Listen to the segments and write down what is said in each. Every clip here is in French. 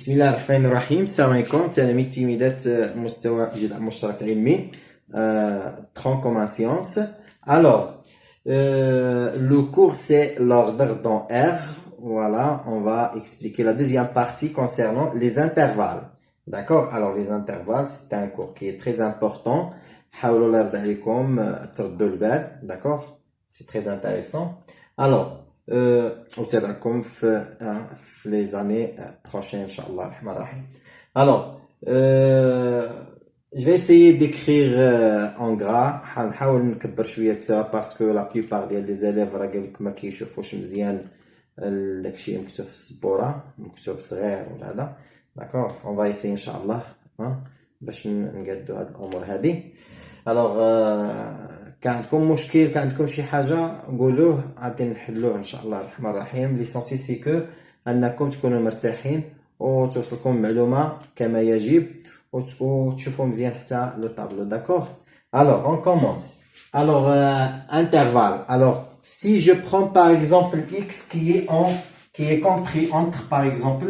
بسم الله الرحمن الرحيم. السلام عليكم تلاميذ تلميذات مستوى جدع مشترك علمي 30 comme en sciences. Alors, le cours c'est l'ordre dans R. Voilà, on va expliquer la deuxième partie concernant les intervalles. D'accord? Alors, les intervalles, c'est un cours qui est très important. حاولوا الله يرضى عليكم تردوا البال. D'accord? C'est très intéressant. Alors, وتابعكم في les années prochaines inchallah الرحمن الرحيم. Alors, je vais essayer d'écrire en gras. حنحاول نكبر شويه الكتابه parce que la plupart ديال les élèves راه قال لك ما كيشوفوش مزيان داكشي مكتوب في السبوره مكتوب صغير ولا هذا. D'accord? On va essayer inchallah باش نقادو هاد الامور هذه. Alors كان عندكم مشكل كان عندكم شي حاجه قولوه غادي نحلوه ان شاء الله الرحمن الرحيم. ليسونسي سي كو انكم تكونوا مرتاحين وتوصلكم معلومه كما يجب وتشوفوا مزيان حتى لو طابلو. D'accord? Alors on commence. Alors intervalle. Alors si je prends par exemple x qui est compris entre par exemple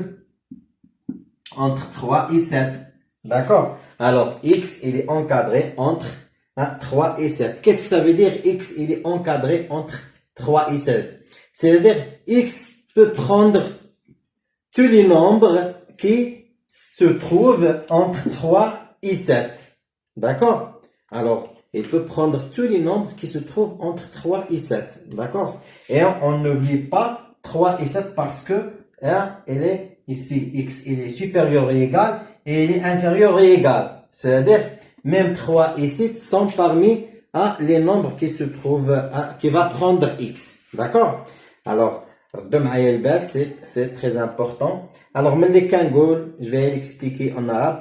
entre 3 et 7. D'accord? Alors x il est encadré entre 3 et 7. Qu'est-ce que ça veut dire x il est encadré entre 3 et 7? C'est-à-dire x peut prendre tous les nombres qui se trouvent entre 3 et 7. D'accord? Alors, il peut prendre tous les nombres qui se trouvent entre 3 et 7. D'accord? Et on n'oublie pas 3 et 7 parce que il est ici, x il est supérieur et égal et il est inférieur et égal. C'est-à-dire même 3 et 7 sont parmi les nombres qui se trouvent, qui va prendre x. D'accord? Alors, c'est très important. Alors, je vais l'expliquer en arabe.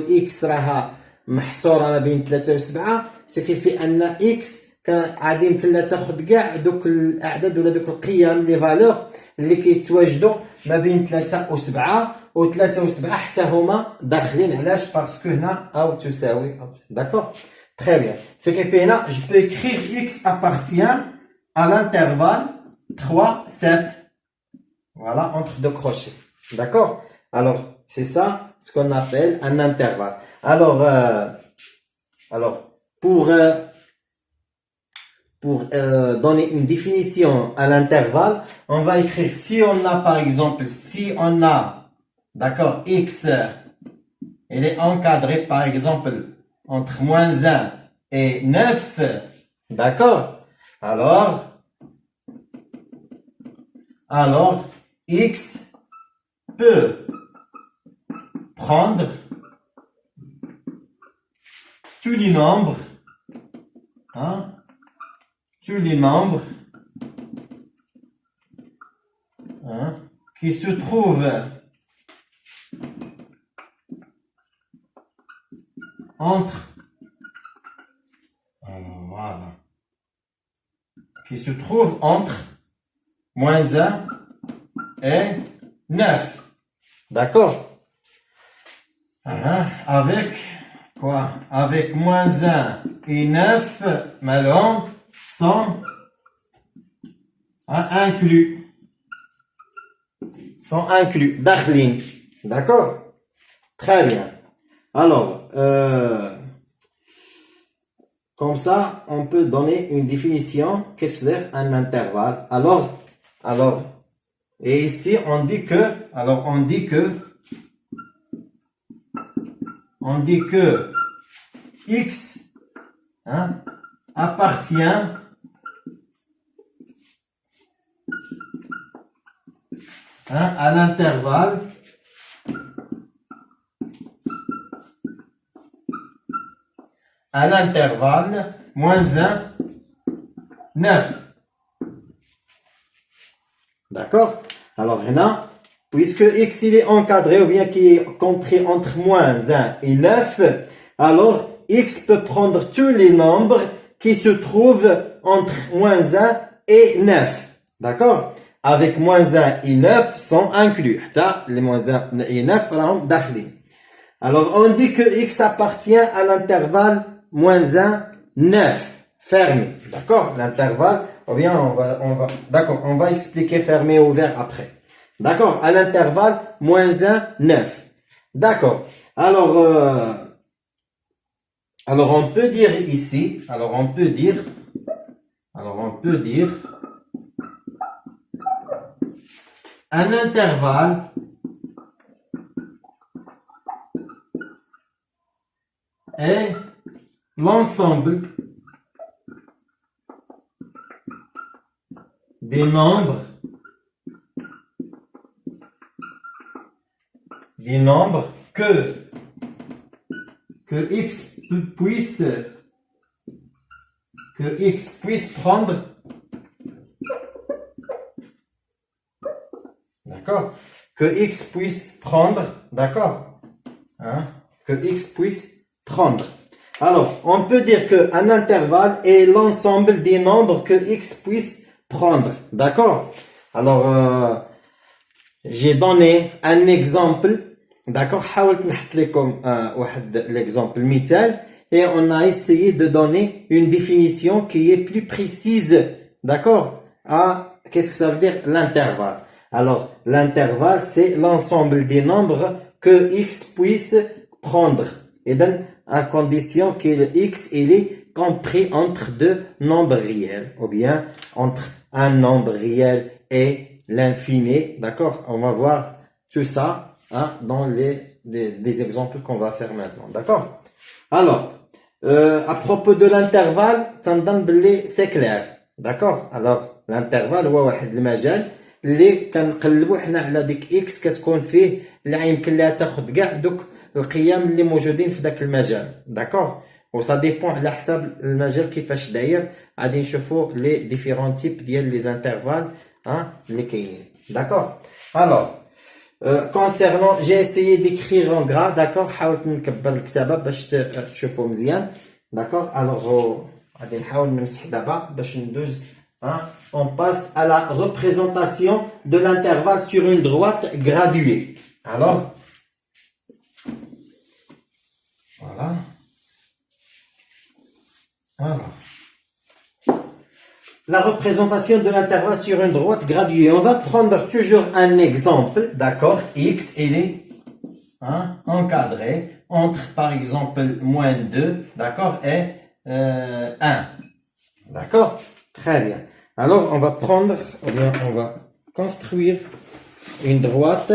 x راها محصورة ما بين 3 و 7 سكيفي أن x كان عادي يمكن لها تاخد كاع دوك الأعداد ولا دوك القيم لي فالور اللي كيتواجدوا ما بين 3 و 7 و 3 و 7 حتى هما داخلين. علاش؟ باسكو هنا أو تساوي D'accord? Très bien. Ce qui fait là, je peux écrire x appartient à l'intervalle 3, 7. Voilà, entre deux crochets. D'accord? Alors, c'est ça ce qu'on appelle un intervalle. Alors pour donner une définition à l'intervalle, on va écrire si on a par exemple, d'accord, x, il est encadré par exemple entre moins 1 et 9, d'accord? Alors, x peut prendre tous les nombres, qui se trouvent entre moins 1 et 9. D'accord? Avec quoi? Avec moins 1 et 9, maintenant, sont inclus. Sont inclus. Dakhlin. D'accord? Très bien. Alors, comme ça, on peut donner une définition. Qu'est-ce que c'est un intervalle? Alors, et ici, on dit que x appartient à l'intervalle moins 1, 9. D'accord? Alors, là, puisque x il est encadré ou bien qui est compris entre moins 1 et 9, alors x peut prendre tous les nombres qui se trouvent entre moins 1 et 9. D'accord? Avec moins 1 et 9 sont inclus. Les moins 1 et 9 sont dakhli. Alors on dit que x appartient à l'intervalle moins 1, 9. Fermé. D'accord? L'intervalle, ou bien on va expliquer fermé ou ouvert après. D'accord? À l'intervalle, moins 1, 9. D'accord. Alors on peut dire ici, on peut dire, un intervalle est l'ensemble des nombres que x puisse prendre, d'accord, que x puisse prendre, d'accord, hein, que x puisse prendre. Alors, on peut dire qu'un intervalle est l'ensemble des nombres que x puisse prendre, d'accord. Alors, j'ai donné un exemple, d'accord, حاولت نحط لكم l'exemple مثال, et on a essayé de donner une définition qui est plus précise, d'accord, qu'est-ce que ça veut dire l'intervalle. Alors, l'intervalle, c'est l'ensemble des nombres que x puisse prendre, et donc à condition que le x il est compris entre deux nombres réels, ou bien entre un nombre réel et l'infini, d'accord. On va voir tout ça, hein, dans des exemples qu'on va faire maintenant, d'accord. Alors, à propos de l'intervalle, c'est clair, d'accord. Alors, l'intervalle هو واحد المجال اللي كنقلبوا حنا على ديك اكس كتكون فيه اللي يمكن لها تاخذ كاع دوك القيم اللي موجودين في ذاك المجال، داكوغ. وصا ديبون على حساب المجال كيفاش داير. غادي نشوفوا لي ديفيرون تيب ديال لي زانترفال اللي كاينين، داكوغ. الوغ concernant, j'ai essayé d'écrire en gras, d'accord. حاولت نكبر الكتابه باش تشوفوا مزيان، داكوغ. الوغ غادي نحاول نمسح دابا باش ندوز. On passe à la représentation de l'intervalle sur une droite graduée. Alors, voilà. Alors, la représentation de l'intervalle sur une droite graduée. On va prendre toujours un exemple, d'accord. X, il est encadré entre, par exemple, moins 2, d'accord, et 1. D'accord. Très bien. Alors, on va prendre, ou bien on va construire une droite.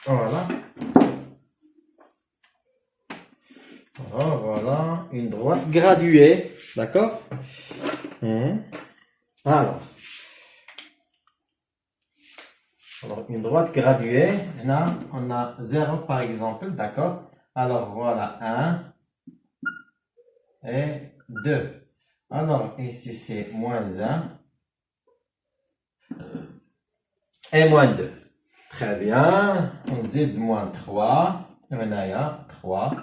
Voilà. Voilà, une droite graduée. D'accord. Alors, une droite graduée. Là, on a 0 par exemple. D'accord. Alors, voilà, 1 et 2. Alors, ici, c'est moins 1 et moins 2. Très bien. On zide moins 3. On a 3.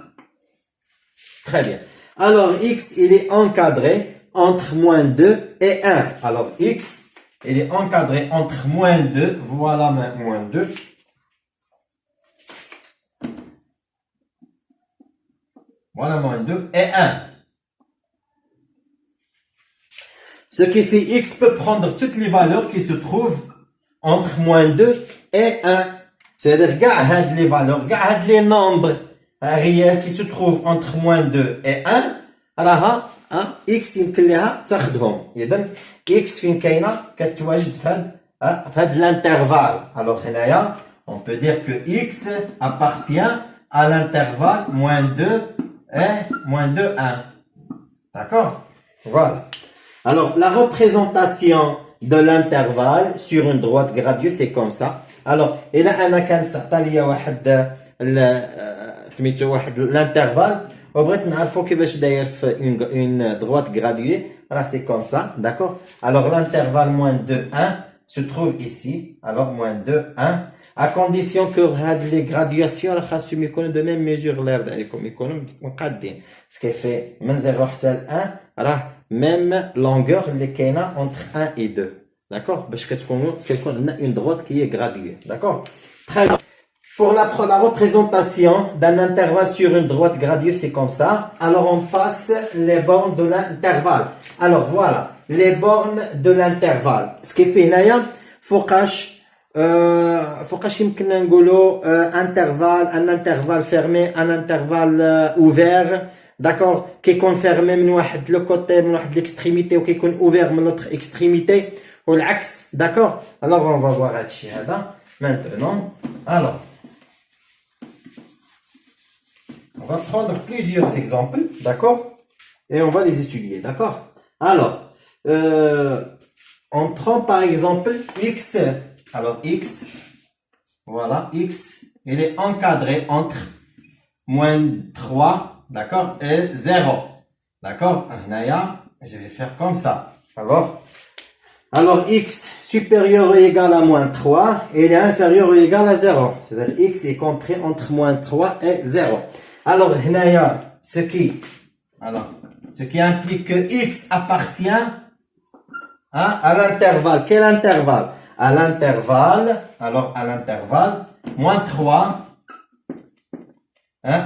Très bien. Alors, x, il est encadré entre moins 2 et 1. Alors, x, il est encadré entre moins 2. Voilà, moins 2. Voilà, moins 2 et 1. Ce qui fait x peut prendre toutes les valeurs qui se trouvent entre moins 2 et 1. C'est-à-dire, regarde les valeurs, regarde les nombres réels qui se trouvent entre moins 2 et 1. راها x يمكن لها تاخذهم. اذا x فين كاينه كتواجد في هذا l'intervalle. Alors هنايا on peut dire que x appartient à l'intervalle moins 2 et moins 2 1. D'accord. Voilà. Alors la représentation de l'intervalle sur une droite graduée, c'est comme ça. Alors الى انا كانت تعطى لي واحد سميتو واحد l'intervalle وبغيت نعرفوا كيفاش داير في une droite graduée. Là c'est comme ça, d'accord. Alors l'intervalle moins 2 1 se trouve ici. Alors moins 2 1 à condition que هاد les graduations راه خاصهم يكونوا de même mesure l'air دايركم يكونوا مقادين. Ce qui fait من 0 حتى 1 راه même longueur اللي كاينه entre 1 et 2. D'accord. باش كتكون عندنا une droite qui est graduée. D'accord. Très bien. Pour la représentation d'un intervalle sur une droite graduée, c'est comme ça. Alors, on passe les bornes de l'intervalle. Alors, voilà, les bornes de l'intervalle. Ce qui fait là, فوقاش فوقاش يمكننا نقولوا un intervalle fermé, un intervalle ouvert, d'accord, كيكون fermé من واحد لو كوتي من واحد l'extrémité وكيكون ouvert من l'autre extrémité والعكس, d'accord. Alors on va voir هادشي هذا maintenant. Alors on va prendre plusieurs exemples, d'accord, et on va les étudier, d'accord. Alors on prend par exemple x. Alors x, voilà, x, il est encadré entre moins 3, d'accord, et 0. D'accord, je vais faire comme ça. Alors x supérieur ou égal à moins 3, et il est inférieur ou égal à 0. C'est-à-dire x est compris entre moins 3 et 0. Alors, ce qui implique que x appartient à l'intervalle. Quel intervalle? À l'intervalle, alors à l'intervalle, moins 3,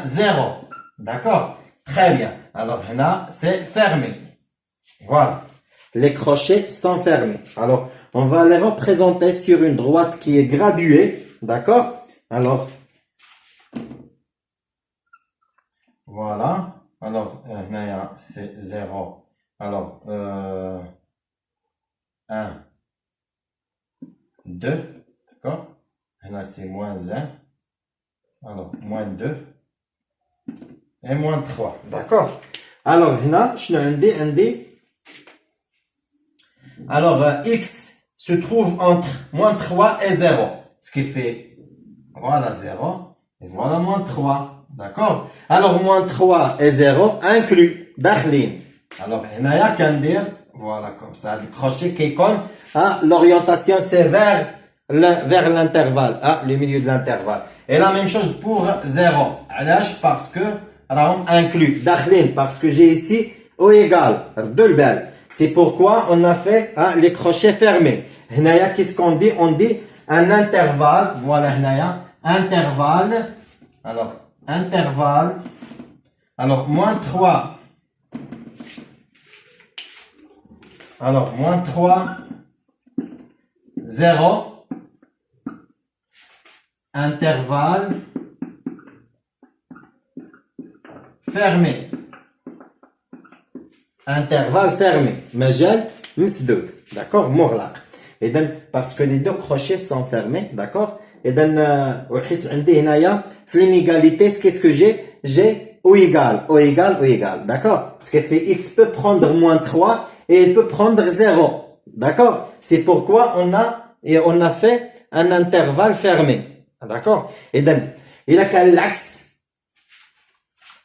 0. D'accord? Très bien. Alors, là, c'est fermé. Voilà. Les crochets sont fermés. Alors, on va les représenter sur une droite qui est graduée. D'accord? Alors, voilà. Alors, là, c'est 0. Alors, 1. 2, d'accord? Là, c'est moins 1. Alors, moins 2. Et moins 3, d'accord? Alors, là, je n'ai alors, x se trouve entre moins 3 et 0. Ce qui fait, voilà 0. Et voilà moins 3, d'accord? Alors, moins 3 et 0 inclus, dakhlin. Alors, là, il y a voilà, comme ça, le crochet qui compte. L'orientation, c'est vers l'intervalle, le milieu de l'intervalle. Et la même chose pour 0. Parce que, inclus, dakhlin, parce que j'ai ici au égal, c'est pourquoi on a fait les crochets fermés. Qu'est-ce qu'on dit? On dit un intervalle, voilà, intervalle, alors, moins 3, moins 3, 0, intervalle, fermé. Intervalle fermé. مجال مسدود. D'accord? مغلق. Et donc, parce que les deux crochets sont fermés. D'accord? Et donc, وحيت عندي هنايا في l'inégalité, qu'est-ce que j'ai? J'ai ou égal, ou égal, ou égal. D'accord? Ce qui fait x peut prendre moins 3 et il peut prendre 0. D'accord? C'est pourquoi on a fait un intervalle fermé. D'accord? Et donc, il a qu'à l'axe.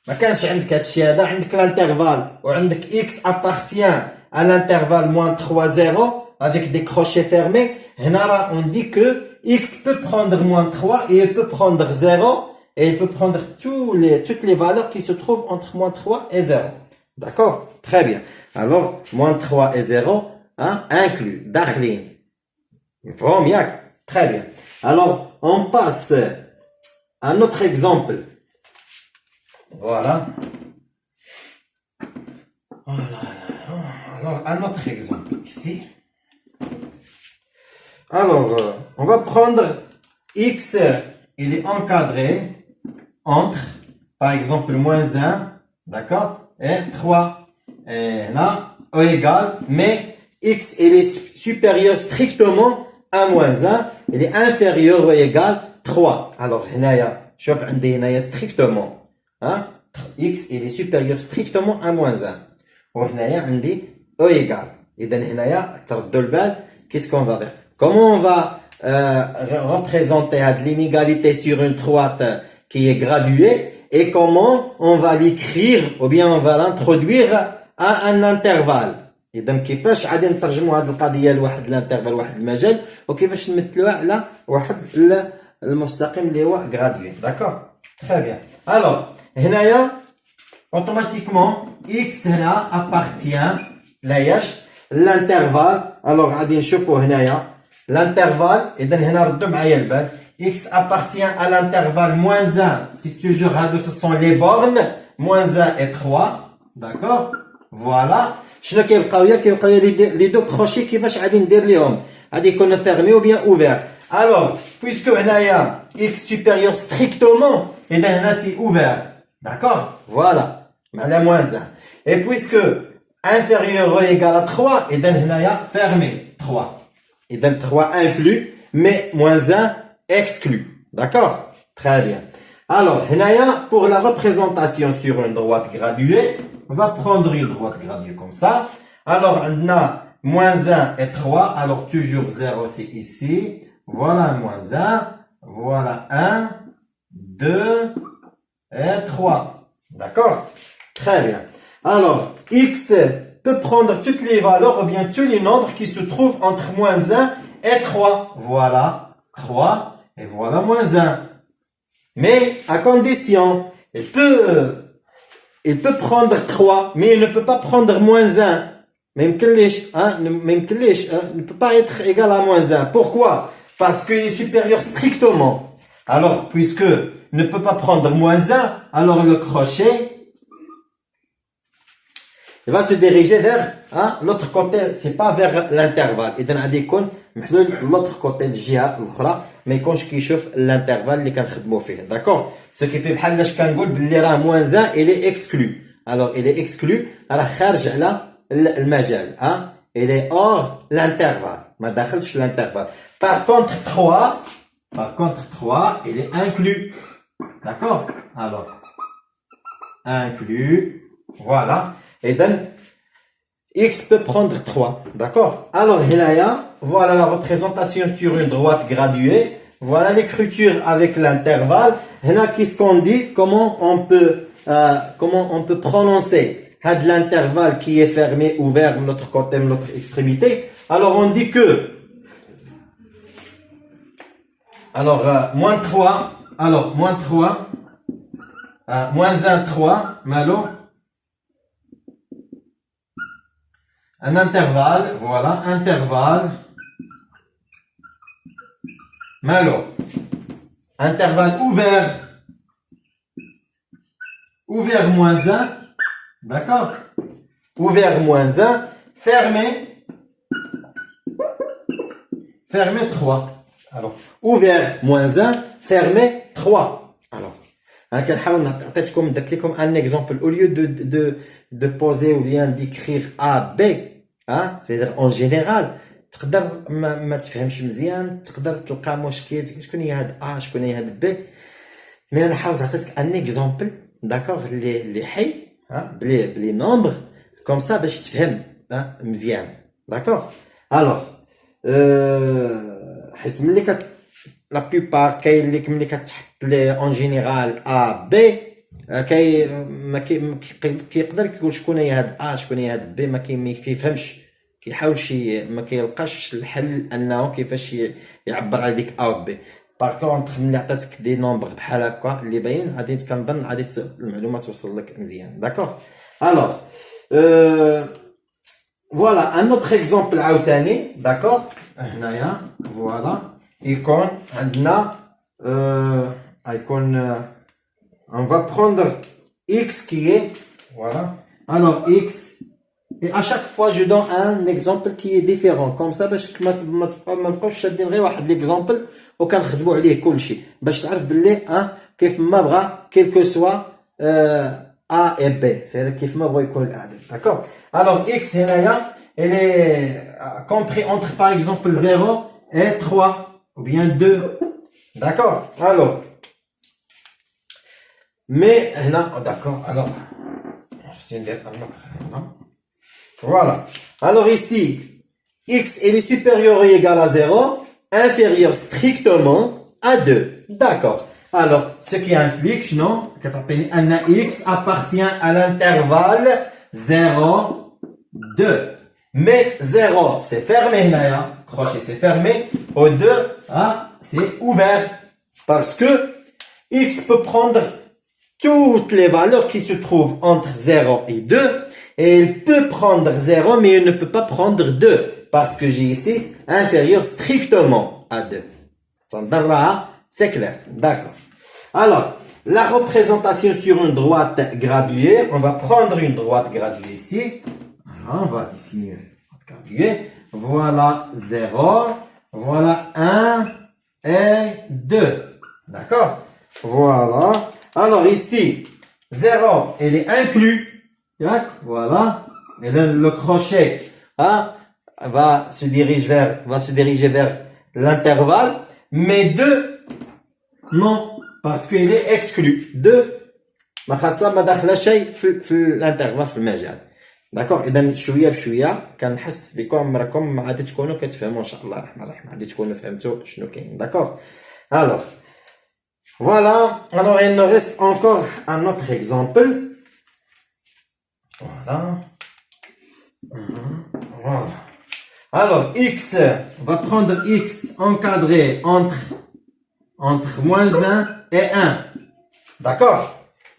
ما كانش عندك هادشي هذا, عندك l'intervalle وعندك x appartient à l'intervalle moins 3, 0 avec des crochets fermés. هنا on dit que x peut prendre moins 3 et il peut prendre 0 et il peut prendre toutes les valeurs qui se trouvent entre moins 3 et 0. D'accord? Très bien. Alors, moins 3 et 0, inclus, dakhlin. يفهم ياك? Très bien. Alors, on passe à un autre exemple. Voilà. Alors, un autre exemple ici. Alors, on va prendre x, il est encadré entre, par exemple, moins 1, d'accord, et 3. Et là, au égal, mais x, il est supérieur strictement à moins 1, il est inférieur ou égal 3. Alors, شوف عندي هنايا strictement. X il est supérieur strictement à moins 1. وهنايا عندي au égal. إذا هنايا تردوا البال, qu'est-ce qu'on va faire? Comment on va représenter l'inégalité sur une droite qui est graduée et comment on va l'écrire ou bien on va l'introduire à un intervalle. إذا كيفاش غادي نترجموا هذه القضية لواحد الانترفال واحد المجال وكيفاش نمثلوها على واحد المستقيم اللي هو gradué. D'accord? Très bien. Alors, هنايا automatiquement x هنا appartient l'intervalle. Alors غادي نشوفوا هنايا l'intervalle. إذا هنا ردوا معايا البال. x appartient à l'intervalle moins 1. C'est toujours ce sont les bornes moins 1 et 3. D'accord? Voilà. شنو كيبقاو لي؟ كيبقاو لي دو كروشي كيفاش غادي ندير ليهم؟ غادي يكونوا fermés ou bien ouverts. Alors, puisque هنايا x supérieur strictement, et là c'est ouvert. D'accord? Voilà. La moins 1. Et puisque inférieur ou égal à 3, et là fermé. 3. Et 3 inclus, mais moins 1 exclu. D'accord? Très bien. Alors, pour la représentation sur une droite graduée, on va prendre une droite graduée comme ça. Alors, on a moins 1 et 3. Alors, toujours 0, c'est ici. Voilà moins 1. Voilà 1, 2 et 3. D'accord? Très bien. Alors, x peut prendre toutes les valeurs ou bien tous les nombres qui se trouvent entre moins 1 et 3. Voilà 3 et voilà moins 1. Mais à condition, il peut prendre 3, mais il ne peut pas prendre moins 1. Même que ne peut pas être égal à moins 1. Pourquoi? Parce qu'il est supérieur strictement. Alors, puisque ne peut pas prendre moins 1, alors le crochet il va se diriger vers l'autre côté, c'est pas vers l'intervalle. Et donc, يكون محلول l'autre côté الجهة الأخرى ما يكونش كيشوف l'intervalle اللي كنخدموا فيه. D'accord? Ce qui fait بحال اش كنقول باللي راه moins 1 il est exclu. Alors, il est exclu, راه خارج على المجال. Il est hors l'intervalle. ما داخلش في l'intervalle. Par contre 3, il est inclus. D'accord? Alors, inclus. Voilà. Et donc, x peut prendre 3. D'accord? Alors, voilà la représentation sur une droite graduée. Voilà l'écriture avec l'intervalle. Qu'est-ce qu'on dit? Comment on peut prononcer l'intervalle qui est fermé, ouvert, de l'autre côté, de l'autre extrémité. Alors, on dit que, moins 3, moins 1, 3, malo. Un intervalle, voilà, intervalle. Malo. Intervalle ouvert. Ouvert moins 1. D'accord? Ouvert moins 1. Fermé. Fermé 3. Alors, ouvert moins 1. Fermé 3. Alors, un exemple. Au lieu de poser ou bien d'écrire A, B, c'est-à-dire en général, تقدر ما تفهمش مزيان تقدر تلقى مشكل شكون هي هاد A شكون هي هاد B مي انا حاولت نعطيك ان اكزامبل داكوغ اللي حي بلي نومبر كوم سا باش تفهم مزيان داكوغ الوغ حيت ملي لا بلوبار كاين اللي ملي كتحط لي اون جينيرال A B كيقدر يقول شكون هي هاد A شكون هي هاد B ما كيفهمش كيحاولش ما كيلقاش الحل انه كيفاش يعبر على ديك A و B. باغ كونطخ ملي عطاتك دي نومبر بحال هكا اللي باين غادي كنظن غادي المعلومه توصل لك مزيان. داكوغ الوغ فوالا ان اوتر اكزامبل عاوتاني. داكوغ هنايا فوالا يكون عندنا يكون on va prendre x qui est voilà alors x et à chaque fois je donne un exemple qui est différent comme ça باش ما نبقاوش شادين غير واحد ليكزامبل وكنخدموا عليه كلشي باش تعرف باللي كيف ما بغا quel que soit a et b c'est كيف ما بغا يكون الاعداد. d'accord alors x هنايا elle est compris entre par exemple 0 et 3 ou bien 2. d'accord alors mais d'accord alors voilà alors ici x est supérieur ou égal à 0 inférieur strictement à 2. d'accord alors ce qui implique non qu'un x appartient à l'intervalle 0 2 mais 0 c'est fermé là crochet c'est fermé au 2 c'est ouvert parce que x peut prendre toutes les valeurs qui se trouvent entre 0 et 2 et il peut prendre 0 mais il ne peut pas prendre 2 parce que j'ai ici inférieur strictement à 2. C'est clair. D'accord. Alors, la représentation sur une droite graduée, on va prendre une droite graduée ici. On va dessiner une droite graduée. Voilà 0, voilà 1, et 2. D'accord? Voilà. Alors ici, 0, il est inclus. Voilà. Et là, le crochet hein, va se diriger vers l'intervalle. Mais 2, non, parce qu'il est exclu. 2, ما خاصة ما داخله شيء في الانترفال في المجال. داكوغ اذا شويه بشويه كنحس بكم راكم غادي تكونوا كتفهموا ان شاء الله الرحمن الرحيم غادي تكونوا فهمتوا شنو كاين. داكوغ alors voilà alors il nous reste encore un autre exemple. Voilà. Voilà. Alors x va prendre x encadré entre moins 1 et 1. D'accord?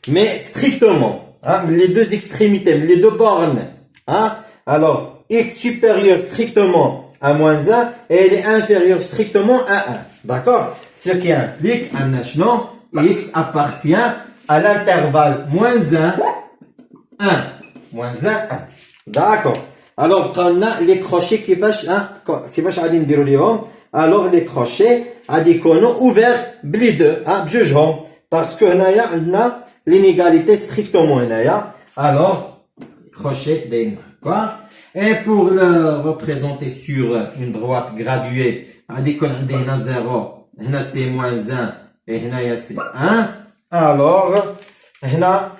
Mais strictement, hein, les deux extrémités, les deux bornes. Hein? Alors, x supérieur strictement à moins 1 et il est inférieur strictement à 1. D'accord? Ce qui implique un échelon, x appartient à l'intervalle moins 1, 1. Moins 1, 1. D'accord. Alors, on a les crochets qui vachent alors, les crochets, غادي يكونوا ouverts بلي deux, hein, بجوجهم. Parce que هنايا عندنا l'inégalité strictement هنايا. Alors, crochet بين. Quoi? Et pour le représenter sur une droite graduée, غادي يكون عندي هنا 0, هنا c'est moins 1 et هنايا c'est 1. Alors, هنا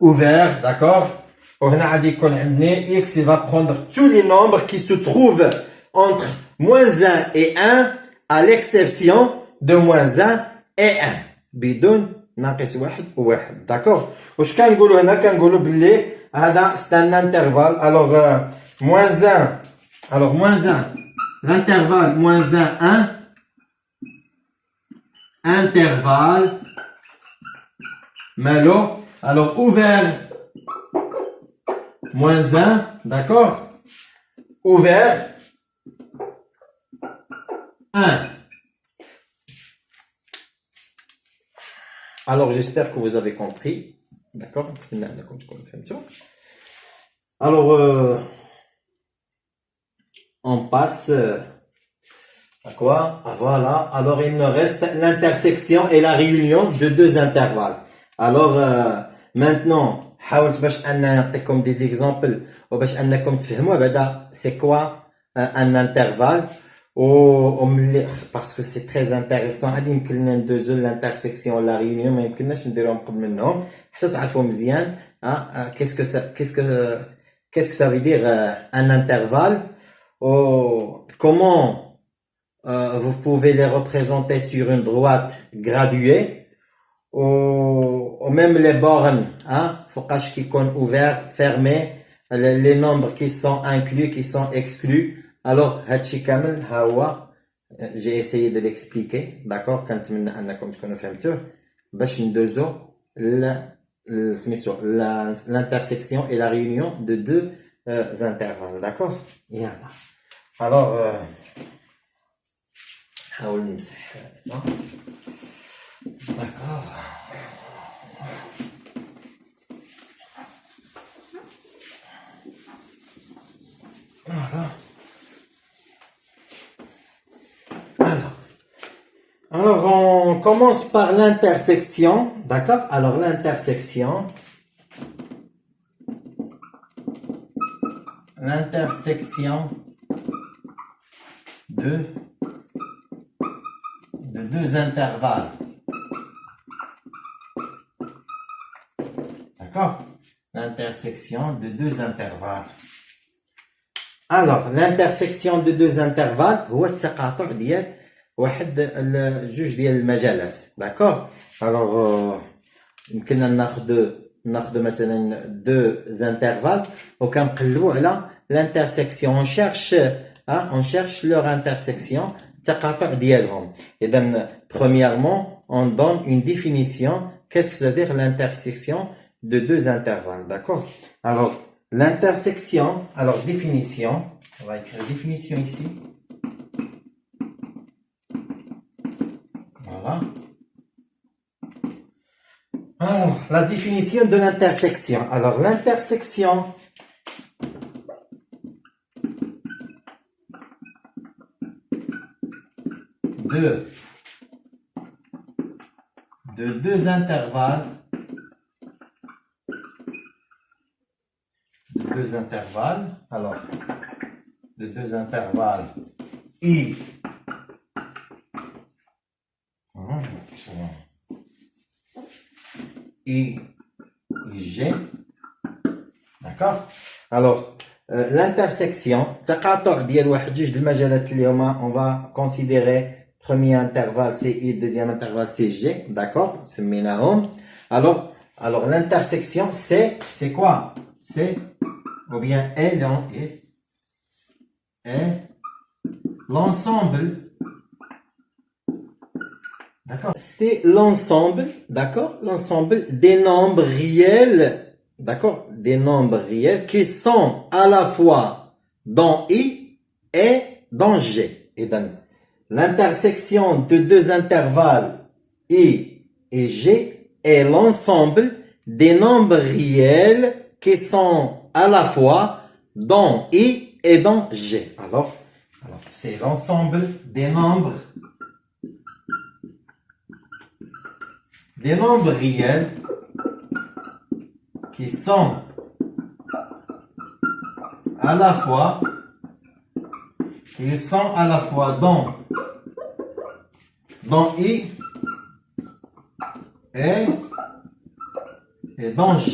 ouvert, d'accord? وهنا غادي يكون عندنا x il va prendre tous les nombres qui se trouvent entre moins 1 et 1 à l'exception de moins 1 et 1 بدون ناقص واحد وواحد. داكور واش كنقولوا هنا كنقولوا باللي هذا c'est un intervalle. Alors moins 1 l'intervalle moins 1 1 intervalle malo alors ouvert moins 1 d'accord ouvert 1. Alors, j'espère que vous avez compris. D'accord? Alors, on passe à quoi? Voilà. Alors, il nous reste l'intersection et la réunion de deux intervalles. Alors, maintenant, حاولت باش أن نعطيكم des exemples وباش أنكم تفهموا بعدا c'est quoi un intervalle. parce que c'est très intéressant غادي يمكن لنا ندوزو l'intersection la réunion ما يمكنناش نديروهم قبل منهم حتى تعرفوا مزيان qu'est-ce que ça veut dire un intervalle comment vous pouvez les représenter sur une droite graduée ou même les bornes فوقاش كيكون ouvert fermé les nombres qui sont inclus qui sont exclus. Alors, هادشي كامل ها هو j'ai essayé de l'expliquer. d'accord كنتمنى انكم تكونوا فهمتوه باش ندوزو سميتو l'intersection et la réunion de deux intervalles. d'accord يلا alors نحاول نمسح d'accord voilà. Alors, on commence par l'intersection, d'accord? Alors, l'intersection de deux intervalles. D'accord? L'intersection de deux intervalles. Alors, l'intersection de deux intervalles, هو التقاطع ديال واحد جوج ديال المجالات. داكور الوغ يمكننا ناخذ مثلا دو انترفال وكنقلبوا على l'intersection on cherche leur intersection التقاطع ديالهم. اذا premièrement on donne une définition qu'est-ce que ça veut dire l'intersection de deux intervalles. d'accord alors l'intersection alors définition on va écrire définition ici. Alors, la définition de l'intersection. Alors, l'intersection de deux intervalles, alors, de deux intervalles I, I et G, d'accord? Alors, l'intersection, تقاطع ديال واحد جوج د المجالات اللي هما on va considérer premier intervalle c'est I, deuxième intervalle c'est G, d'accord? سميناهم. Alors l'intersection c'est quoi? C'est ou bien est l'ensemble, d'accord? C'est l'ensemble, d'accord? L'ensemble des nombres réels, d'accord? Des nombres réels qui sont à la fois dans I et dans G. Et donc, l'intersection de deux intervalles I et G est l'ensemble des nombres réels qui sont à la fois dans I et dans G. Alors c'est l'ensemble des nombres réels qui sont à la fois dans I et dans G.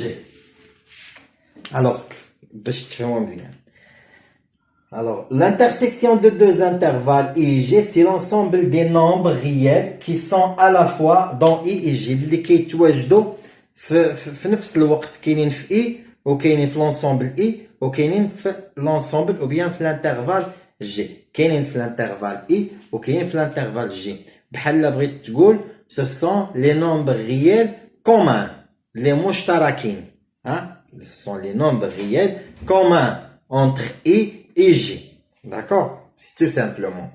Alors, l'intersection de deux intervalles I et G, c'est l'ensemble des nombres réels qui sont à la fois dans I et G. اللي كيتواجدوا في نفس الوقت كاينين في I وكاينين في l'ensemble I وكاينين في l'ensemble ou bien في l'intervalle G. كاينين في l'intervalle I وكاينين في l'intervalle G. بحال بغيت تقول ce sont les nombres réels communs, les مشتركين. Ce sont les nombres réels communs entre I et G. D'accord? C'est tout simplement.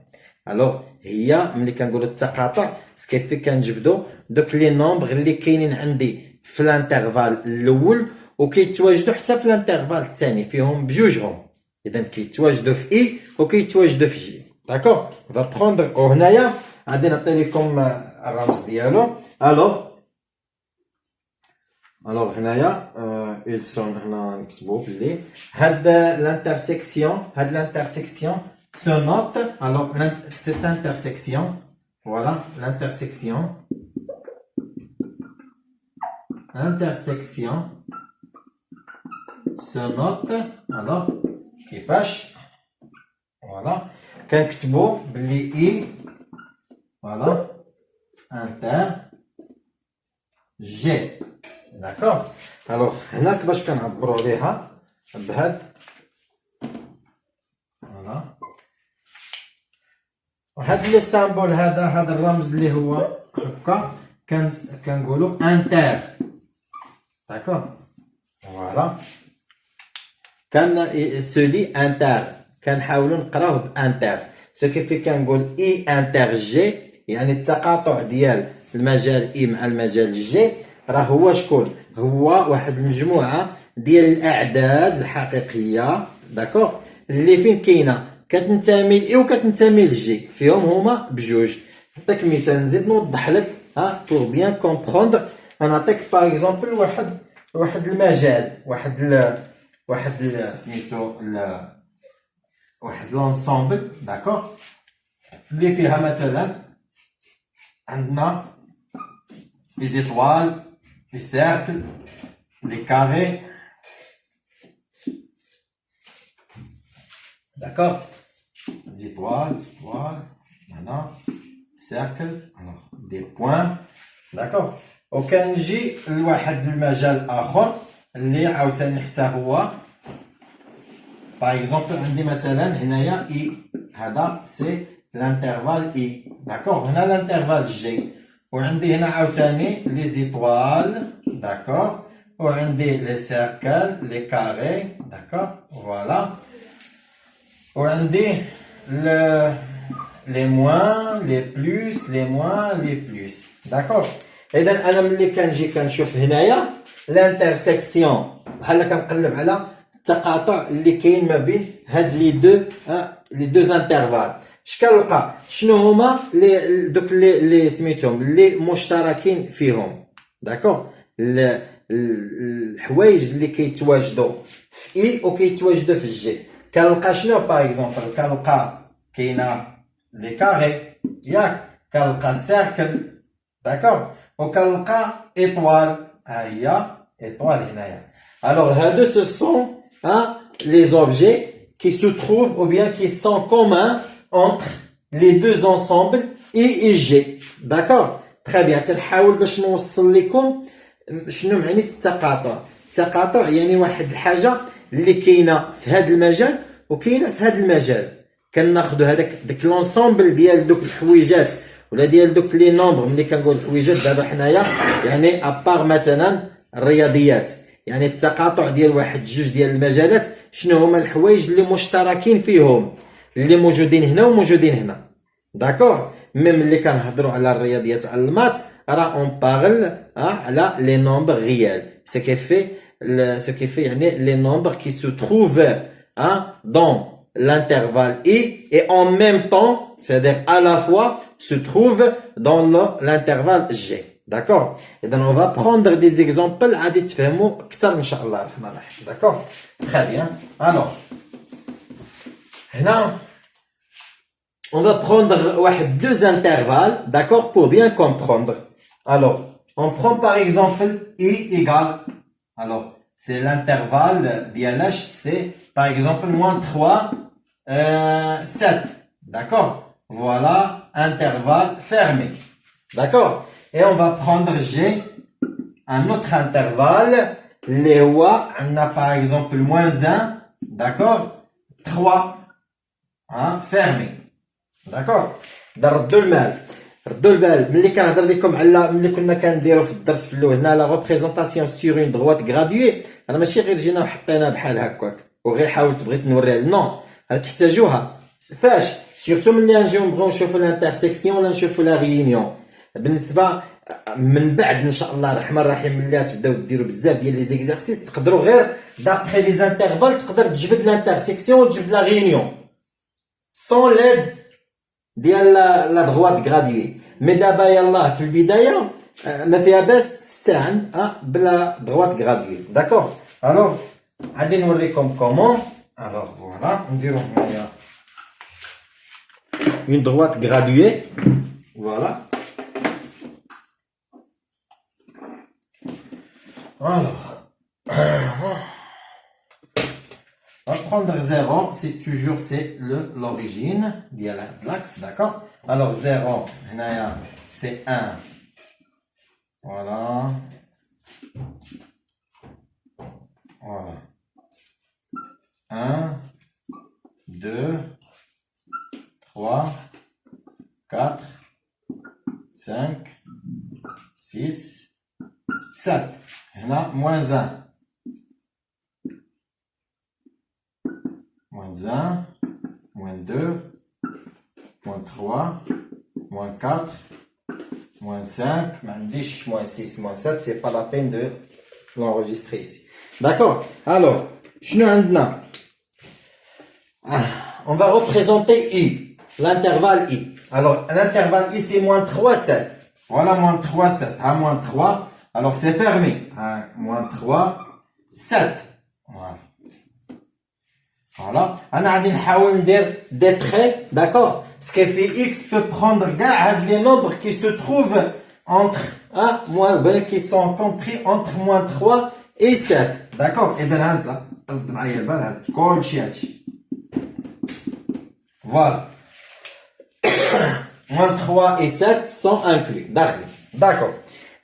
Alors, هي ملي كنقولوا التقاطع كيف كنجبدوا دوك لي نومبر اللي كاينين عندي في الانترفال الاول وكيتواجدوا حتى في الانترفال الثاني فيهم بجوجهم. اذا كيتواجدوا في اي وكيتواجدوا في جي. داكور؟ on va prendre وهنايا غادي نعطي لكم الرمز ديالو. Alors هنايا ils sont هنا نكتبوا بلي هاد l'intersection se note. Alors cette intersection, voilà l'intersection se note. Alors كيفاش؟ voilà كنكتبوا بلي I voilà inter G. D'accord? Alors هنا كيفاش كنعبروا عليها بهاد فوالا وهاد لو سامبول هذا الرمز اللي هو هكا كنقولوا انتر. داكور؟ فوالا كان سولي انتر كنحاولوا نقراوه بانتر سو كيف كنقول اي انتر جي يعني التقاطع ديال المجال اي مع المجال جي راه هو شكون؟ هو واحد المجموعه ديال الاعداد الحقيقيه. داكور؟ اللي فين كاينه كتنتمي لاي وكتنتمي لجي فيهم هما بجوج. نعطيك مثال نزيد نوضح لك بور بيان كومبروندر. نعطيك باغ اكزومبل واحد المجال واحد سميتو واحد لونسومبل. داكور؟ اللي فيها مثلا عندنا les étoiles, les cercles, les carrés. D'accord? Les étoiles, voilà, cercles, alors des points. D'accord? وكنجي لواحد المجال آخر اللي عاوتاني حتى هو باغ اكزومبل عندي مثلا هنايا I هذا سي l'intervalle I. داكور؟ هنا l'intervalle G. وعندي هنا عاوتاني لي زيطوال. داكور؟ وعندي لي سيركل لي كاري. داكور؟ فوالا وعندي لي موان لي بلوس لي موان لي بلوس. داكور؟ اذا انا ملي كنجي كنشوف هنايا الانترسيكسيون بحال كنقلب على التقاطع اللي كاين ما بين هاد لي دو انترفال شكنلقى شنو هما دوك لي سميتهم اللي مشتركين فيهم داكوغ الحوايج اللي كيتواجدوا في اي وكيتواجدوا في جي كنلقى شنو باغ اكزومبل كنلقى كاينه لي كاري ياك كنلقى سيركل داكوغ وكنلقى ايطوال ها هي ايطوال هنايا alors هادو ce sont les objets qui se trouvent ou bien qui sont communs entre les deux ensembles I et G d'accord très bien كنحاول باش نوصل لكم شنو معني التقاطع التقاطع يعني واحد الحاجه اللي كاينه في هذا المجال وكاينه في هذا المجال كناخذوا هذاك لونسومبل ديال دوك الحويجات ولا ديال دوك لي نومبر ملي كنقول الحويجات دابا حنايا يعني ابار مثلا الرياضيات يعني التقاطع ديال واحد جوج ديال المجالات شنو هما الحوايج اللي مشتركين فيهم اللي موجودين هنا وموجودين هنا داكور ميم اللي كنهضروا على الرياضيات على المات راه اون بارل على لي نومبر ريال ce qui fait يعني les nombres qui se trouvent dans l'intervalle I et en même temps c'est-à-dire à la fois se trouvent dans l'intervalle G d'accord et donc on va prendre des exemples غادي تفهموا اكثر ان شاء الله الرحمن الرحيم d'accord très bien alors هنا on va prendre واحد deux intervalles d'accord pour bien comprendre alors on prend par exemple I égale alors c'est l'intervalle d'ILH c'est par exemple moins 3 7 d'accord voilà intervalle fermé d'accord et on va prendre G un autre intervalle les on a par exemple moins 1 d'accord 3 fermé d'accord ردوا البال ملي كنهضر لكم على ملي كنا كنديروا في الدرس في الاول هنا لا ريبريزونطاسيون سور اون دروات غراديوي انا ماشي غير جينا وحطينا بحال هكاك وغير حاولت بغيت نوريها نو راه تحتاجوها فاش سورتو ملي نجيو نبغيو نشوفوا الانترسيكسيون ولا نشوفوا لا ريونيون بالنسبه من بعد ان شاء الله الرحمن الرحيم ملي تبداو ديروا بزاف ديال لي زيكزارسيس تقدروا غير دابخي لي زانترفال تقدر تجبد الانترسيكسيون وتجبد لا ريونيون سون ليد ديال لا دروات غراديوي مي دابا يلاه في البدايه ما فيها باس تستعن بلا دروات غراديوي داكور الوغ غادي نوريكم كومون الوغ فوالا نديرو هنايا اون دروات غراديوي فوالا alors on va prendre 0, c'est toujours l'origine de l'axe, d'accord? Alors 0, c'est 1. Voilà. Voilà. 1, 2, 3, 4, 5, 6, 7. Là, moins 1. Moins 1, moins 2, moins 3, moins 4, moins 5, moins 6, moins 7, c'est pas la peine de l'enregistrer ici. D'accord? Alors, on va représenter I, l'intervalle I. Alors, l'intervalle I, c'est moins 3, 7. Voilà, moins 3, 7. À moins 3, alors c'est fermé. À moins 3, 7. Voilà. Voilà. أنا غادي نحاول ندير des traits, d'accord? Ce qui fait X peut prendre les nombres qui se trouvent entre qui sont compris entre moins 3 et 7. D'accord? إذا هانت رد معايا البال هاد كلشي هادشي. Voilà. Moins 3 et 7 sont inclus. D'accord.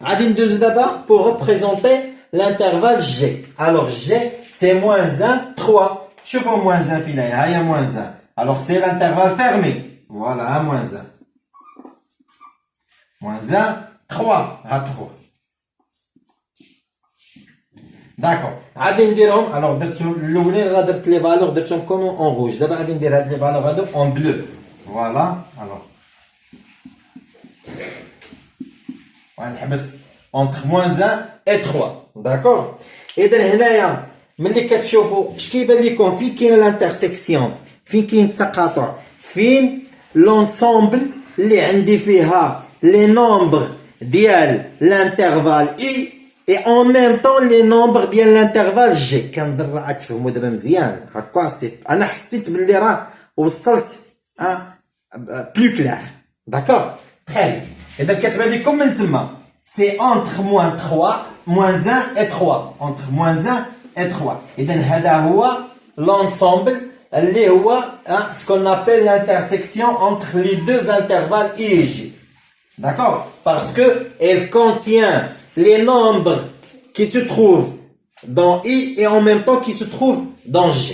غادي ندوزو دابا pour représenter l'intervalle G. Alors G c'est moins 1, 3. شوفوا moins 1 فينا هيا moins 1. Alors c'est l'intervalle fermé. Voilà, moins 1. Moins 1, 3. À 3. D'accord. غادي نديرهم alors درتو الاولين راه درت لي فالور درتهم كوم اون روج دابا غادي ندير هاد لي فالور هادو اون بلو. فوالا alors غنحبس entre moins 1 et 3. D'accord. اذا هنايا ملي كتشوفوا اش كيبان لكم فين كاين الانترسيكسيون فين كاين التقاطع فين l'ensemble اللي عندي فيها les nombres ديال l'intervalle i et en même temps les nombres ديال l'intervalle g. كنظن راه تفهموا دابا مزيان هكا. سي انا حسيت باللي راه وصلت بلو كلير. داكور تري. اذا كتبان لكم من تما سي entre moins 3 moins 1 et 3 entre moins 1 et 3. اذا هذا هو l'ensemble اللي هو ce qu'on appelle l'intersection entre les deux intervalles i et j. D'accord? Parce que elle contient les nombres qui se trouvent dans i et en même temps qui se trouvent dans j.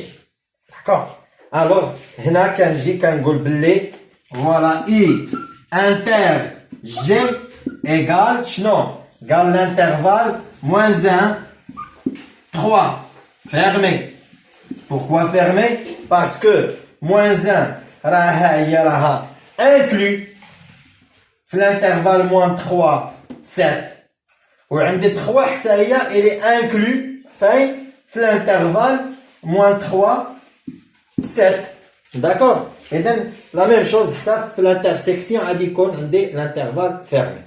D'accord? Alors, هنا كنجي كنقول باللي voilà i inter g égale شنو؟ égale l'intervalle moins 1 3 fermé. Pourquoi fermé? Parce que moins 1 راها inclus في l'intervalle moins 3 7 وعندي 3 حتى هي elle est inclus فين في l'intervalle moins 3 7. d'accord. اذا la même chose حتى في l'intersection غادي يكون عندي l'intervalle fermé.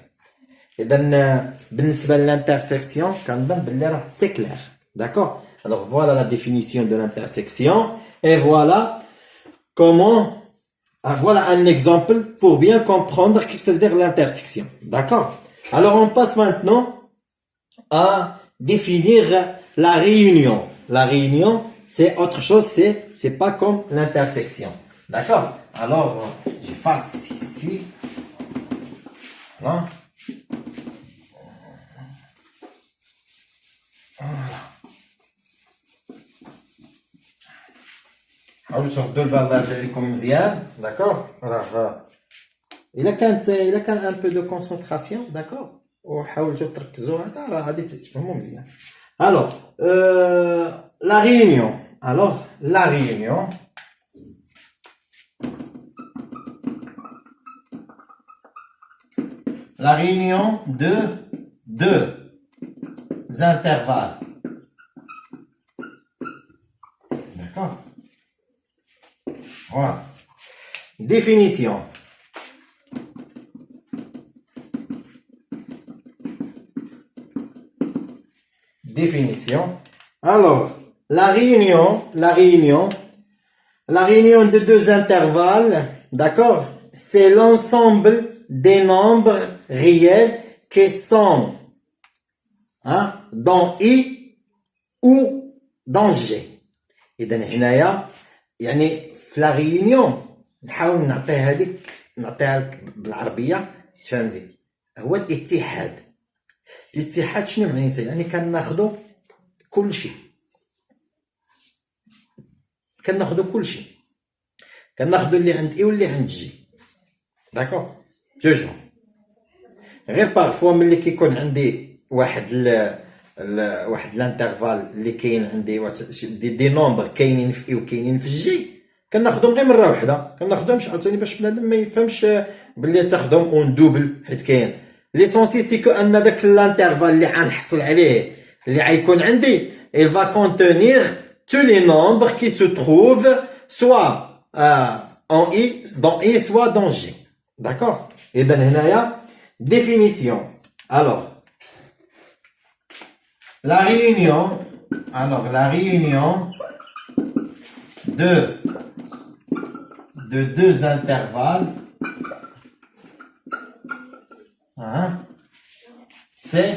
اذا بالنسبه للانترسيكسيون كنظن باللي راه سي كلير. d'accord. alors voilà la définition de l'intersection et voilà comment. Voilà un exemple pour bien comprendre ce que ça veut dire l'intersection. D'accord? Alors on passe maintenant à définir la réunion. La réunion, c'est autre chose, c'est pas comme l'intersection. D'accord? Alors j'efface ici. Voilà. حاولوا تاخذوا البال ديالكم مزيان. داكور. راه الا كان ان بو دو كونسونطراسيون. داكور. وحاولتوا تركزوا هذا راه غادي تفهموا مزيان. الوغ لا réunion. alors la réunion de deux intervalles. D'accord. Voilà. Définition. Définition. Alors, la réunion de deux intervalles, d'accord, c'est l'ensemble des nombres réels qui sont dans i ou dans g. إذا هنايا يعني في لا ريونيون نحاول نعطيها لك بالعربيه تفهم زين. هو الاتحاد. الاتحاد شنو معنيته؟ يعني كناخذوا كل شيء. كناخذوا اللي عند اي واللي عند جي. داكور. جوجهم. غير بارفوا ملي كيكون عندي واحد الانترفال اللي كاين عندي دي نومبر كاينين في اي وكاينين في جي كناخذهم غير مره واحده. كناخذهمش عاوتاني باش بنادم ما يفهمش باللي تاخذهم اون دوبل حيت كاين ليسونسي سي كو ان داك الانترفال اللي غنحصل عليه اللي غيكون عندي il va contenir tous les nombres qui se trouvent soit en i dans i soit dans g. d'accord. اذا هنايا définition. alors la réunion de deux intervalles, c'est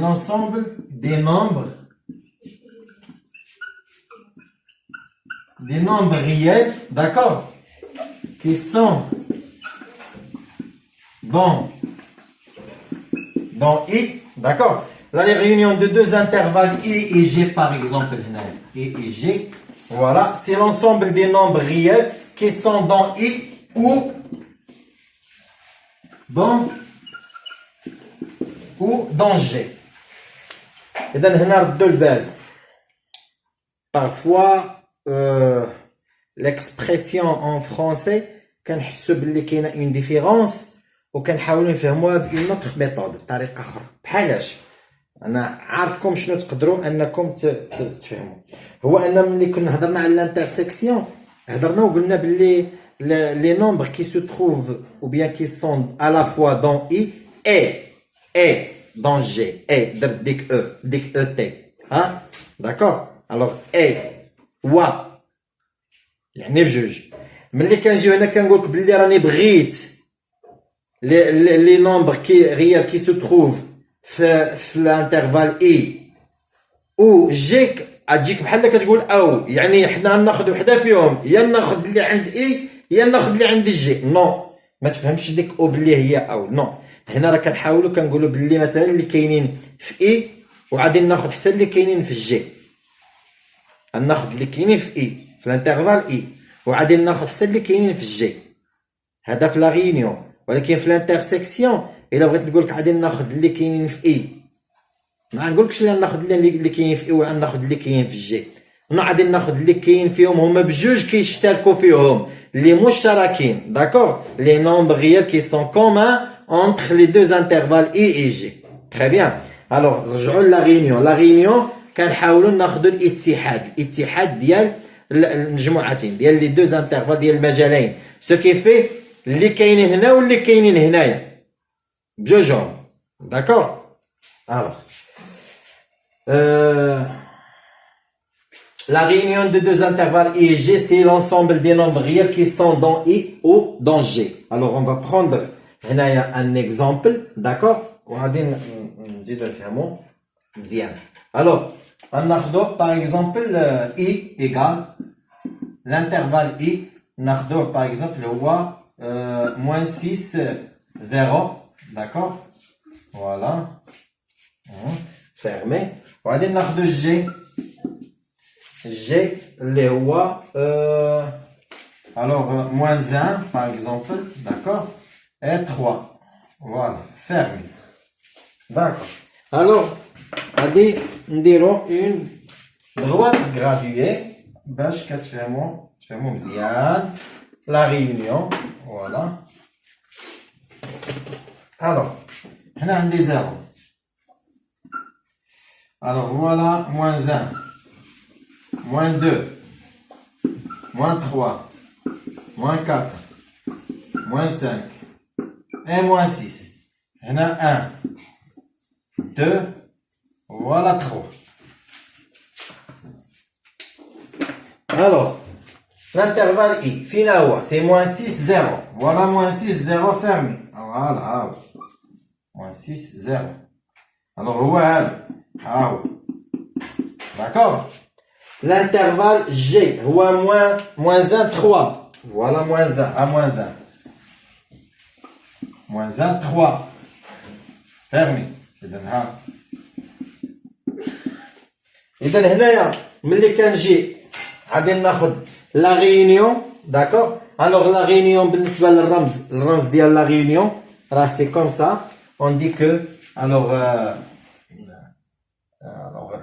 l'ensemble des nombres réels, d'accord, qui sont dans i. d'accord. Là, les réunions de deux intervalles i et g, par exemple, i et g, voilà, c'est l'ensemble des nombres réels qui sont dans i ou dans g. Et donc, on a deux balles. Parfois, l'expression en français, كنحسوا باللي كاينه une différence وكنحاولوا نفهموها بune autre méthode بطريقه اخرى. بحالاش انا عارفكم شنو تقدروا انكم تفهموا. هو ان ملي كنا هضرنا على الانترسيكسيون هضرنا وقلنا باللي لي نومبر كي سو تروف ou bien qui sont à la fois dans i et dans g et درت ديك e t ها داكور. الوغ اي و يعني بجوج. ملي كنجيو هنا كنقول لك باللي راني بغيت لي نومبر كي ريال كي سو تروف في الانترفال اي و جيك تجيك بحال كتقول او، يعني حنا ناخذ وحده فيهم، يا ناخذ اللي عند اي يا ناخذ اللي عند جي. نو ما تفهمش ديك او باللي هي او. نو هنا راه كنحاولوا كنقولوا باللي مثلا اللي كاينين في اي وغادي ناخذ حتى اللي كاينين في جي. ناخذ اللي كاينين في اي في الانترفال اي وغادي ناخذ حتى اللي كاينين في جي. هذا في لا ريونيون. ولكن في الانترسيكسيون الا بغيت نقول لك غادي ناخذ اللي كاينين في اي، ما نقولكش لا ناخذ اللي كاينين في اي وناخذ اللي كاينين في جي. نو غادي ناخذ اللي كاين فيهم هما بجوج كيشتركوا فيهم اللي مشتركين. داكور لي نومبر ريال كي سون كومان entre les deux intervalles I et G. Très bien. Alors رجعوا لا ريونيون. لا ريونيون كنحاولوا ناخذوا الاتحاد ديال المجموعتين ديال لي دوز انترفال ديال المجالين. سو كي في اللي كاينين هنا واللي كاينين هنايا بجوجهم. داكور. الوغ la réunion de deux intervalles I et G, c'est l'ensemble des nombres réels qui sont dans I ou dans G. Alors on va prendre un exemple, d'accord? وغادي نزيدو نفهمو مزيان. Alors ناخدو par exemple I égale l'intervalle I ناخدوه par exemple هو moins 6 0, d'accord? Voilà. Fermé. وغادي ناخدو G اللي هو alors moins 1 par exemple, d'accord, et 3. Voilà, fermé. D'accord. Alors غادي نديرو une droite graduée باش تفهموا مزيان la réunion. Voilà. Alors هنا عندي 0. Alors voilà moins 1, moins 2, moins 3, moins 4, moins 5 et moins 6. Il y en a 1, 2, voilà 3. Alors, l'intervalle I, finalement, c'est moins 6, 0. Voilà moins 6, 0 fermé. Voilà, moins 6, 0. Alors, voilà. D'accord. L'intervalle G, moins 1, 3. Voilà moins 1, à moins 1. Moins 1, 3. Fermé. إذا هنايا ملي كنجي غادي ناخذ لا ريونيون. داكور. الوغ لا ريونيون بالنسبة الرمز ديال لا ريونيون راه سي كوم سا. اون دي كو الوغ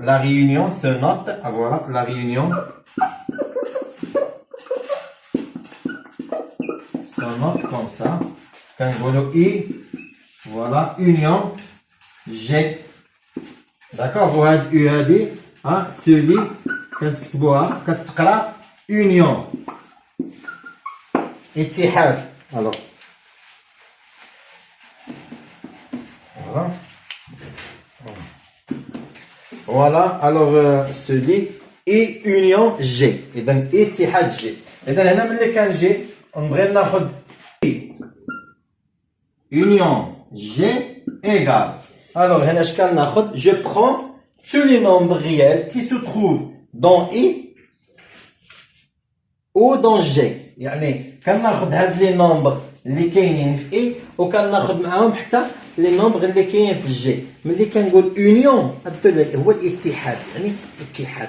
la réunion se note, voilà, la réunion se note comme ça. Voilà, I, voilà, union, G. D'accord, vous avez eu celui, quand tu union, اتحاد. Alors, voilà. Voilà, alors celui I union G. إذا اتحاد G. إذا هنا ملي كان G نبغي ناخذ I union G égale. Alors هنا اش كناخذ؟ Je prends tous les nombres réels qui se trouvent dans I ou dans G. يعني كناخذ هاد لي نومبر اللي كاينين في I وكناخذ معاهم حتى لي نومبر اللي كاينين في جي. ملي كنقول اونيون هو الاتحاد، يعني اتحاد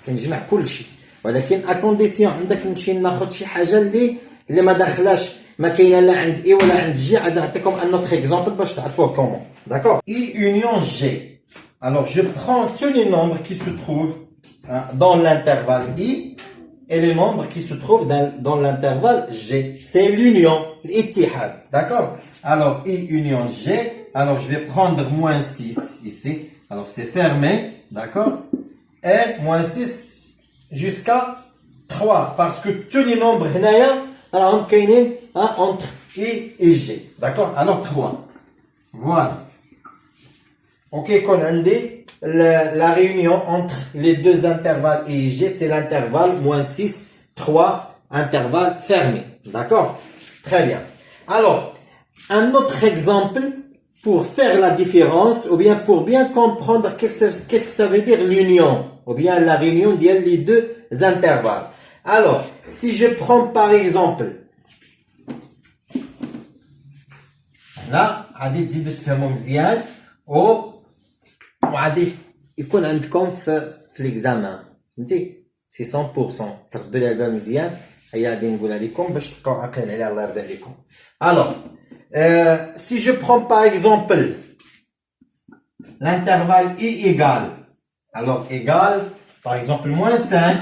كنجمع كلشي، ولكن اكونديسيون عندك نمشي ناخذ شي حاجه اللي ما داخلاش، ما كاينه لا عند اي ولا عند جي. غادي نعطيكم ان اوتر اكزومبل باش تعرفوه كومون. داكور. اي اونيون جي. alors je prends tous les nombres qui se trouvent dans l'intervalle I et les nombres qui se trouvent dans l'intervalle G. C'est l'union, l'itihad. D'accord. Alors I union G. Alors je vais prendre moins 6 ici. alors c'est fermé, d'accord, et moins 6 jusqu'à 3, parce que tous les nombres alors entre I et G, d'accord, alors 3, voilà. Ok, qu'on a la réunion entre les deux intervalles I et G, c'est l'intervalle moins 6, 3, intervalle fermé, d'accord, très bien. Alors, un autre exemple pour faire la différence, ou bien pour bien comprendre qu'est-ce que ça veut dire l'union, ou bien la réunion des deux intervalles. Alors, si je prends par exemple, là, غادي تزيدو تفهموا مزيان وغادي يكون عندكم في l'examen. فهمتي؟ سي 100%. تردوا لي البال مزيان. هيا غادي نقولها لكم باش تبقاو عاقلين عليها الله يرضي عليكم. Alors, si je prends par exemple l'intervalle I égale, alors égale, par exemple, moins 5,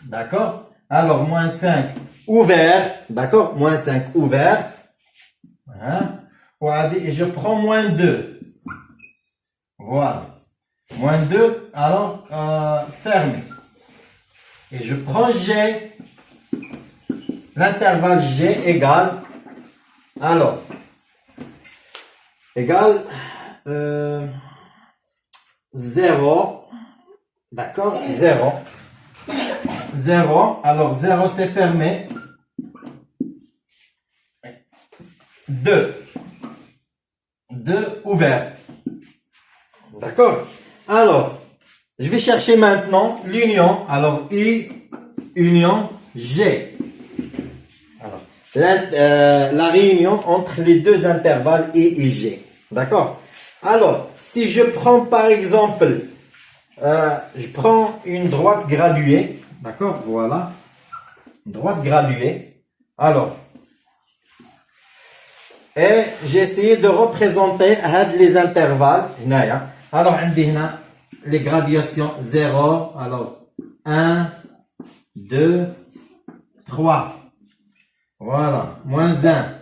d'accord? Alors, moins 5 ouvert, d'accord? Moins 5 ouvert. Hein? Et je prends moins 2. Voilà. Moins 2, alors, fermé. Et je prends G. L'intervalle G égale, alors, égale 0, d'accord, 0, 0, alors 0 c'est fermé, 2 ouvert, d'accord, alors, je vais chercher maintenant l'union, alors I, union, G. La réunion entre les deux intervalles I et G. D'accord? Alors, si je prends par exemple, je prends une droite graduée. D'accord? Voilà. Droite graduée. Alors, et j'ai essayé de représenter les intervalles. Alors, on a les gradations 0. Alors, 1, 2, 3. Voilà, moins 1,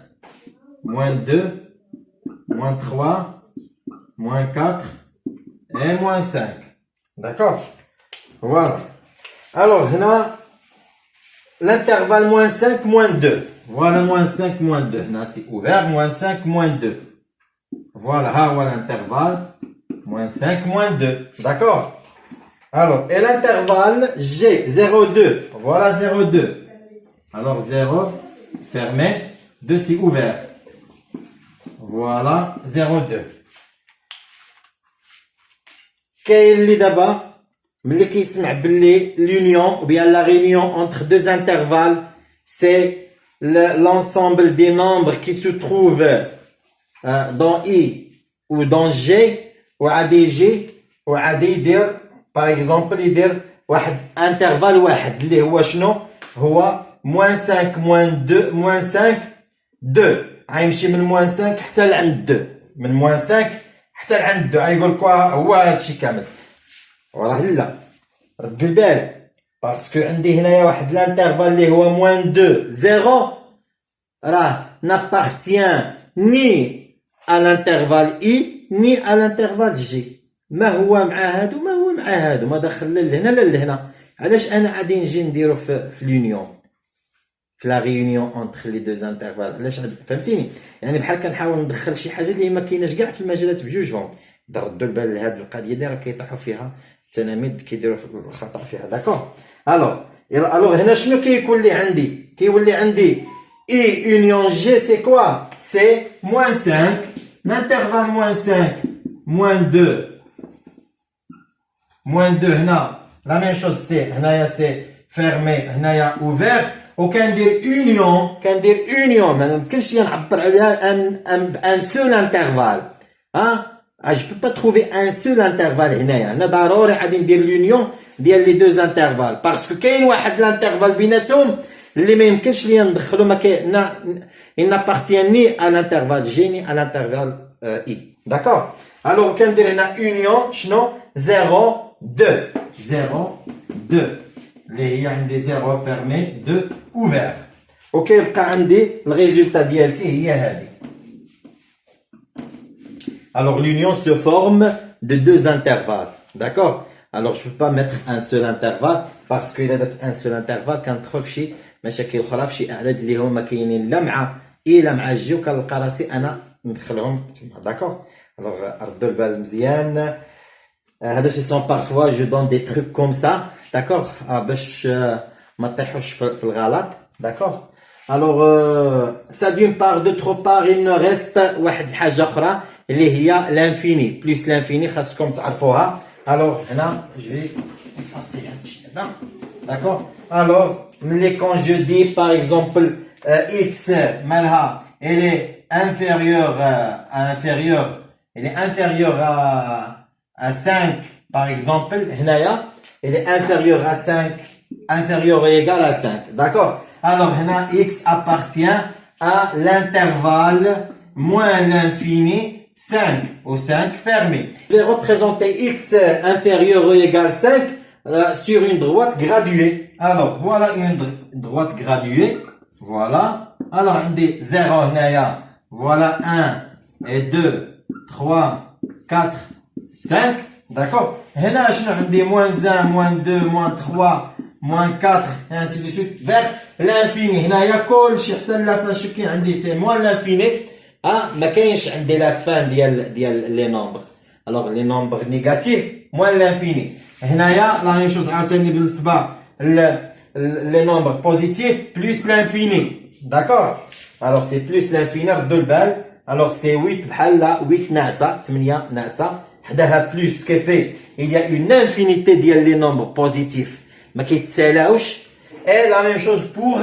moins 2, moins 3, moins 4 et moins 5. D'accord? Voilà. Alors, on a l'intervalle moins 5, moins 2. Voilà, moins 5, moins 2. Là, c'est ouvert, moins 5, moins 2. Voilà, voilà l'intervalle, moins 5, moins 2. D'accord? Alors, et l'intervalle G, 0, 2. Voilà, 0, 2. Alors, 0. Fermé, 2 c'est ouvert. Voilà, 0,2. كاين اللي دابا ملي كيسمع باللي l'union ou bien la réunion entre deux intervalles c'est l'ensemble des nombres qui se trouvent dans I ou dans G وعادي يجي وعادي يدير par exemple يدير واحد intervalle واحد اللي هو شنو هو moins 5, moins 2, moins 5, 2. غيمشي من moins 5 حتى لعند 2. من moins 5 حتى لعند 2. غيقول لك هو هادشي كامل. وراه لا. رد البال. باسكو عندي هنايا واحد الانترفال اللي هو moins 2, 0. راه n'appartient ni à l'intervalle I ni à l'intervalle G. ما هو مع هادو ما هو مع هادو. ما دخل لا لهنا لا لهنا. علاش انا غادي نجي نديرو في l'union. في لا ريونيون انتر لي دوز انترفال علاش فهمتيني يعني بحال كنحاول ندخل شي حاجه اللي ما كايناش كاع في المجالات بجوجهم ردوا البال لهاد القضيه اللي راه كيطيحوا فيها التلاميذ كيديروا الخطا فيها داكور الوغ هنا شنو كيكون لي عندي كيولي عندي اي يونيون جي سي كوا سي moins 5 l'intervalle moins 5 moins 2 هنا la même chose c'est هنايا سي fermé هنايا ouvert وكندير union ما يمكنش نعبر عليها ان سول انترفال je peux pas trouver un seul intervalle هنايا انا ضروري غادي ندير l'union ديال لي دوز انترفال باسكو كاين واحد الانترفال بيناتهم اللي ما يمكنش ليا ندخلو ما كاين il n'appartient ni à l'intervalle G ni à l'intervalle I d'accord alors كندير هنا union شنو 0 2 اللي هي عندي 0 fermé 2 ouvert اوكي يبقى عندي الريزولتا ديالتي هي هذه alors l'union se forme de deux intervalles. D'accord? Alors, je peux pas mettre un seul intervalle parce qu'il a un seul intervalle كندخل في شي مشاكل أخرى في شي أعداد اللي هما كاينين لا مع لا مع الجي وكنلقى راسي أنا ندخلهم تما. داكور؟ Alors, ردوا البال مزيان. هادو سي سون parfois je donne des trucs comme ça. D'accord? باش ما تطيحوش في الغلط. D'accord? Alors, ça d'une part, d'autre part, il nous reste واحد الحاجة أخرى اللي هي l'infini. Plus l'infini, خاصكم تعرفوها. Alors, هنا, je vais effacer هادشي هذا. D'accord? Alors, quand je dis, par exemple, x, مالها, elle est inférieure à 5, par exemple, هنايا, elle est inférieure à 5, inférieure ou égale à 5. D'accord? Alors, هنا, x appartient à l'intervalle moins l'infini 5 ou 5 fermé. Je vais représenter x inférieur ou égal 5 sur une droite graduée. Alors, voilà une droite graduée. Voilà. Alors, on dit 0 هنايا. Voilà 1 et 2, 3, 4, 5. D'accord? هنا شنو عندي moins 1, moins 2, moins 3, moins 4 et ainsi de suite vers l'infini. هنايا كلشي حتى لا فاش كاين عندي سي moins l'infini. ما كاينش عندي لا فان ديال لي نومبر. الوغ لي نومبر نيجاتيف موان لانفيني. هنايا لا ميم شوز عاوتاني بالنسبه لي نومبر بوزيتيف بلس لانفيني. داكور؟ الوغ سي بلس لانفيني ردوا البال. الوغ سي 8 بحال 8 ناعسه 8 ناعسه حداها بلس كيفي il y a une infinité ديال لي نومبر بوزيتيف ما كيتسالاوش. اي لا ميم شوز بور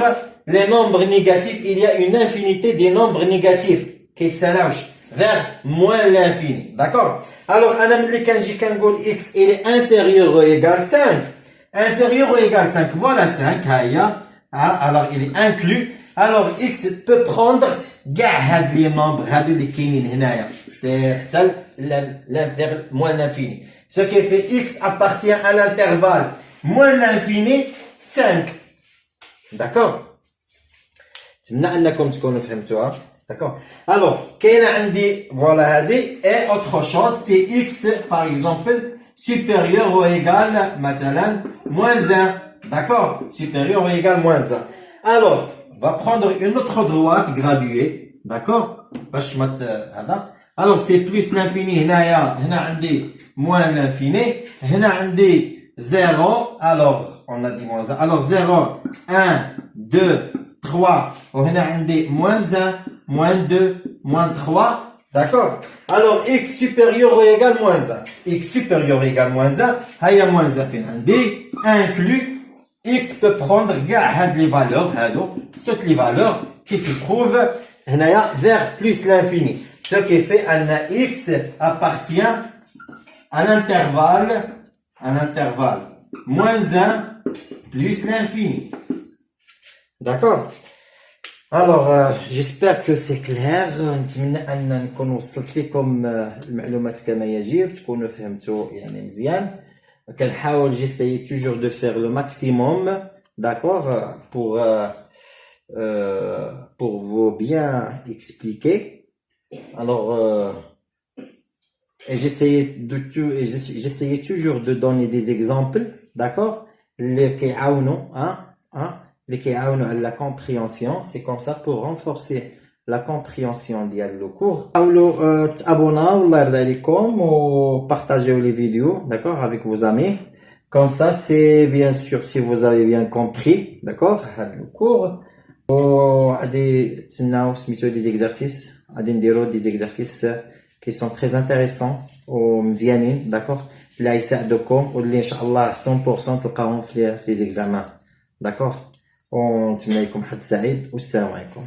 les nombres négatifs il y a une infinité des nombres négatifs qui s'allongent vers moins l'infini. D'accord? Alors, quand x il est inférieur ou égal 5, inférieur ou égal 5, voilà 5, alors il est inclus. Alors, x peut prendre les nombres, c'est vers moins l'infini. Ce qui fait x appartient à l'intervalle moins l'infini 5. D'accord? تمنى انكم تكونوا فهمتوها. D'accord? Alors, كاين عندي voilà هذه et autre chose c'est x par exemple supérieur ou égal مثلا moins 1. D'accord? Supérieur ou égal moins 1. Alors, on va prendre une autre droite graduée. D'accord? باش ما هذا. Alors, c'est plus l'infini هنايا هنا عندي moins l'infini هنا عندي 0. Alors, on a dit moins 1. Alors 0 1 2 3 وهنا عندي moins 1 moins 2 moins 3. D'accord? Alors x supérieur ou égal moins 1. X supérieur ou égal moins 1. هيا moins 1 فين عندي inclus x peut prendre كاع هاد les valeurs هادو toutes les valeurs qui se trouvent هنايا vers plus l'infini. Ce qui fait ان x appartient à l'intervalle moins 1 plus l'infini. D'accord? Alors, j'espère que c'est clair. نتمنى ان نكون وصلت لكم المعلومات كما يجب تكونوا فهمتوا يعني مزيان. كنحاول j'essaie toujours de faire le maximum, d'accord, pour vous bien expliquer. Alors, j'essayais toujours de donner des exemples, d'accord, les كيعاونوا اللي كيعاونوا على la compréhension. C'est comme ça pour renforcer la compréhension ديال le cours. حاولوا تابوناو الله يرضي عليكم و partagez les vidéos, d'accord, avec vos amis. Comme ça, c'est bien sûr si vous avez bien compris, d'accord, le cours. و غادي تسناو سميتو des exercices, غادي نديرو des exercices qui sont très intéressants ومزيانين, d'accord, اللي يساعدوكم واللي ان شاء الله 100% تلقاوهم في les examens. d'accord. ونتمنى لكم حد سعيد والسلام عليكم.